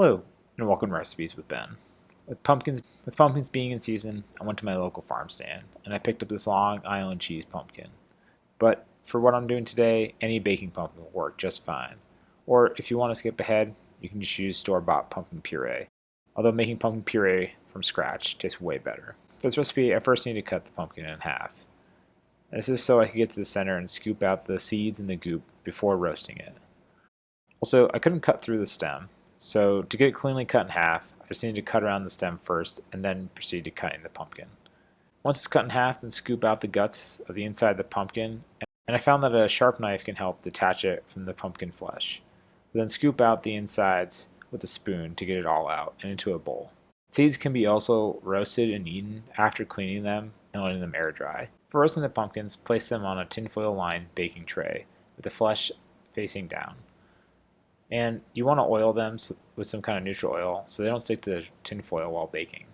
Hello, and welcome to Recipes with Ben. With pumpkins being in season, I went to my local farm stand and I picked up this Long Island cheese pumpkin. But for what I'm doing today, any baking pumpkin will work just fine. Or if you want to skip ahead, you can just use store-bought pumpkin puree. Although making pumpkin puree from scratch tastes way better. For this recipe, I first need to cut the pumpkin in half. This is so I can get to the center and scoop out the seeds and the goop before roasting it. Also, I couldn't cut through the stem, so to get it cleanly cut in half, I just need to cut around the stem first and then proceed to cutting the pumpkin. Once it's cut in half, then scoop out the guts of the inside of the pumpkin, and I found that a sharp knife can help detach it from the pumpkin flesh. Then scoop out the insides with a spoon to get it all out and into a bowl. Seeds can be also roasted and eaten after cleaning them and letting them air dry. For roasting the pumpkins, place them on a tinfoil lined baking tray with the flesh facing down. And you want to oil them with some kind of neutral oil so they don't stick to the tinfoil while baking.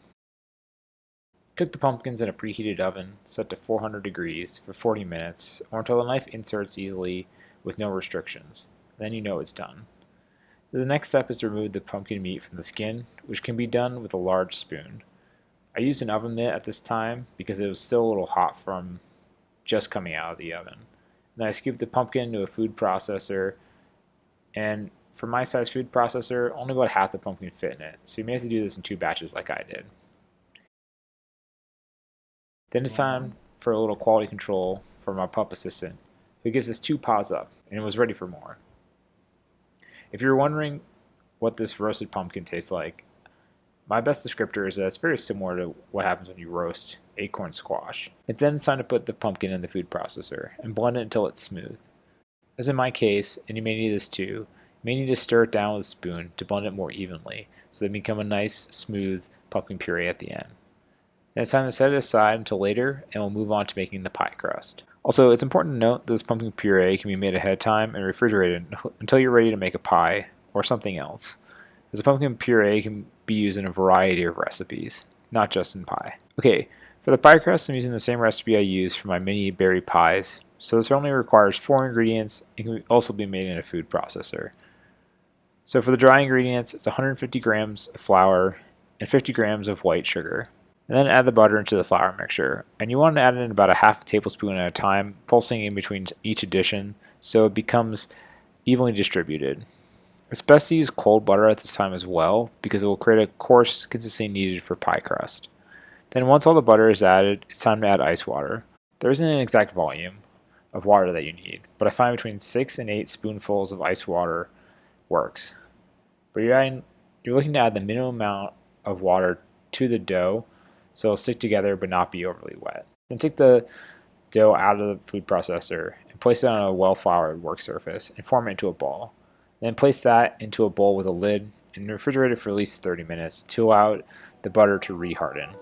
Cook the pumpkins in a preheated oven set to 400 degrees for 40 minutes or until the knife inserts easily with no restrictions. Then you know it's done. The next step is to remove the pumpkin meat from the skin, which can be done with a large spoon. I used an oven mitt at this time because it was still a little hot from just coming out of the oven. Then I scooped the pumpkin into a food processor, and for my size food processor, only about half the pumpkin fit in it, so you may have to do this in 2 batches like I did. Then it's time for a little quality control from our pup assistant, who gives us 2 paws up, and was ready for more. If you're wondering what this roasted pumpkin tastes like, my best descriptor is that it's very similar to what happens when you roast acorn squash. It's then time to put the pumpkin in the food processor and blend it until it's smooth. As in my case, and you may need this too, you may need to stir it down with a spoon to blend it more evenly so they become a nice, smooth pumpkin puree at the end. Then it's time to set it aside until later, and we'll move on to making the pie crust. Also, it's important to note that this pumpkin puree can be made ahead of time and refrigerated until you're ready to make a pie or something else, as the pumpkin puree can be used in a variety of recipes, not just in pie. Okay, for the pie crust, I'm using the same recipe I used for my mini berry pies, so this only requires 4 ingredients and can also be made in a food processor. So for the dry ingredients, it's 150 grams of flour and 50 grams of white sugar. And then add the butter into the flour mixture. And you want to add in about a half tablespoon at a time, pulsing in between each addition so it becomes evenly distributed. It's best to use cold butter at this time as well because it will create a coarse consistency needed for pie crust. Then once all the butter is added, it's time to add ice water. There isn't an exact volume of water that you need, but I find between 6 and 8 spoonfuls of ice water works. But you're looking to add the minimum amount of water to the dough so it'll stick together but not be overly wet. Then take the dough out of the food processor and place it on a well-floured work surface and form it into a ball. Then place that into a bowl with a lid and refrigerate it for at least 30 minutes to allow the butter to reharden.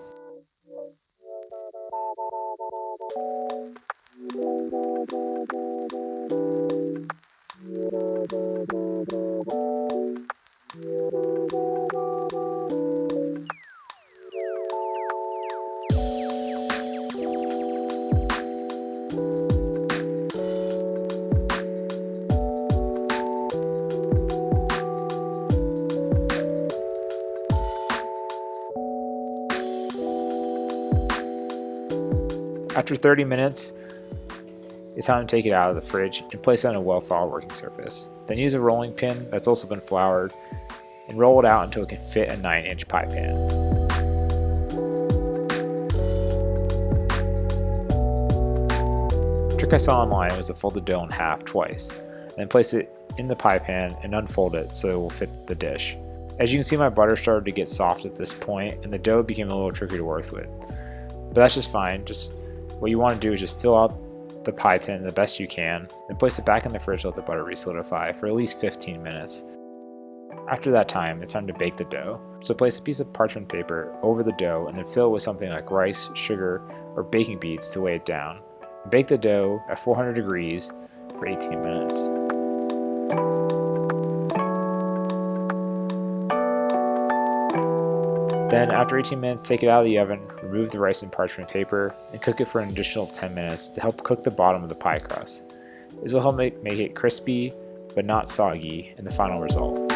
After 30 minutes, it's time to take it out of the fridge and place it on a well-floured working surface. Then use a rolling pin that's also been floured and roll it out until it can fit a 9-inch pie pan. The trick I saw online was to fold the dough in half twice, and then place it in the pie pan and unfold it so it will fit the dish. As you can see, my butter started to get soft at this point, and the dough became a little tricky to work with. But that's just fine. What you want to do is just fill out the pie tin the best you can, then place it back in the fridge to let the butter re-solidify for at least 15 minutes. After that time, it's time to bake the dough. So place a piece of parchment paper over the dough and then fill it with something like rice, sugar, or baking beads to weigh it down. Bake the dough at 400 degrees for 18 minutes. Then, after 18 minutes, take it out of the oven, remove the rice and parchment paper, and cook it for an additional 10 minutes to help cook the bottom of the pie crust. This will help make it crispy, but not soggy in the final result.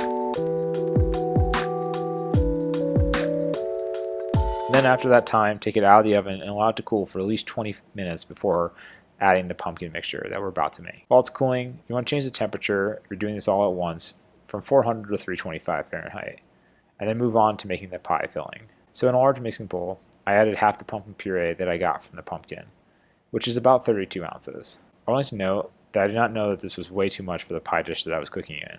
then after that time, take it out of the oven and allow it to cool for at least 20 minutes before adding the pumpkin mixture that we're about to make. While it's cooling, you want to change the temperature, if you're doing this all at once, from 400 to 325 Fahrenheit, and then move on to making the pie filling. So in a large mixing bowl, I added half the pumpkin puree that I got from the pumpkin, which is about 32 ounces. I wanted to note that I did not know that this was way too much for the pie dish that I was cooking in.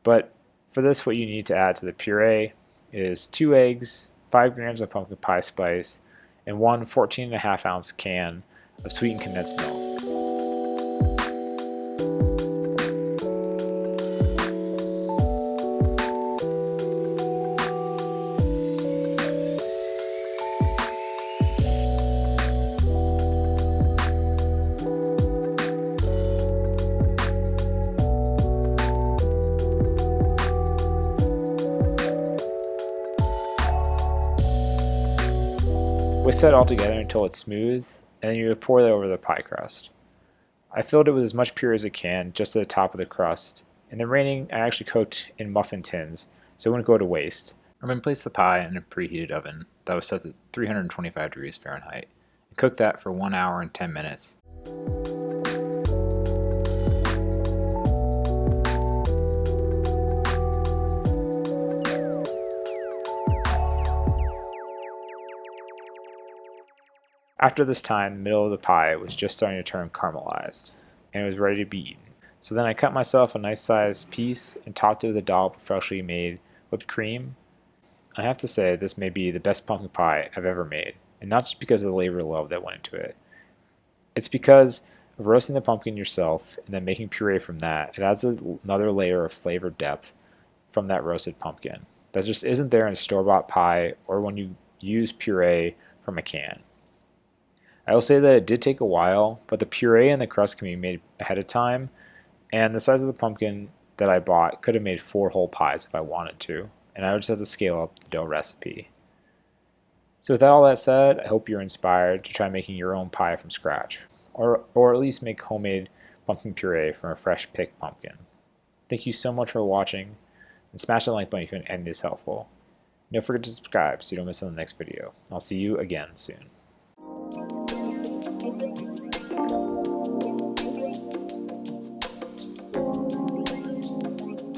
But for this, what you need to add to the puree is 2 eggs, 5 grams of pumpkin pie spice, and one 14.5 ounce can of sweetened condensed milk. Whisk that all together until it's smooth, and then you pour that over the pie crust. I filled it with as much puree as I can, just at the top of the crust, and the remaining I actually cooked in muffin tins, so it wouldn't go to waste. I'm going to place the pie in a preheated oven that was set to 325 degrees Fahrenheit, and cook that for 1 hour and 10 minutes. After this time, the middle of the pie was just starting to turn caramelized, and it was ready to be eaten. So then I cut myself a nice sized piece and topped it with a dollop of freshly made whipped cream. I have to say, this may be the best pumpkin pie I've ever made, and not just because of the labor and love that went into it. It's because of roasting the pumpkin yourself and then making puree from that. It adds another layer of flavor depth from that roasted pumpkin that just isn't there in store-bought pie or when you use puree from a can. I will say that it did take a while, but the puree and the crust can be made ahead of time, and the size of the pumpkin that I bought could have made 4 whole pies if I wanted to, and I would just have to scale up the dough recipe. So with all that said, I hope you're inspired to try making your own pie from scratch, or at least make homemade pumpkin puree from a fresh picked pumpkin. Thank you so much for watching, and smash that like button if you find any of this helpful. Don't forget to subscribe so you don't miss on the next video. I'll see you again soon.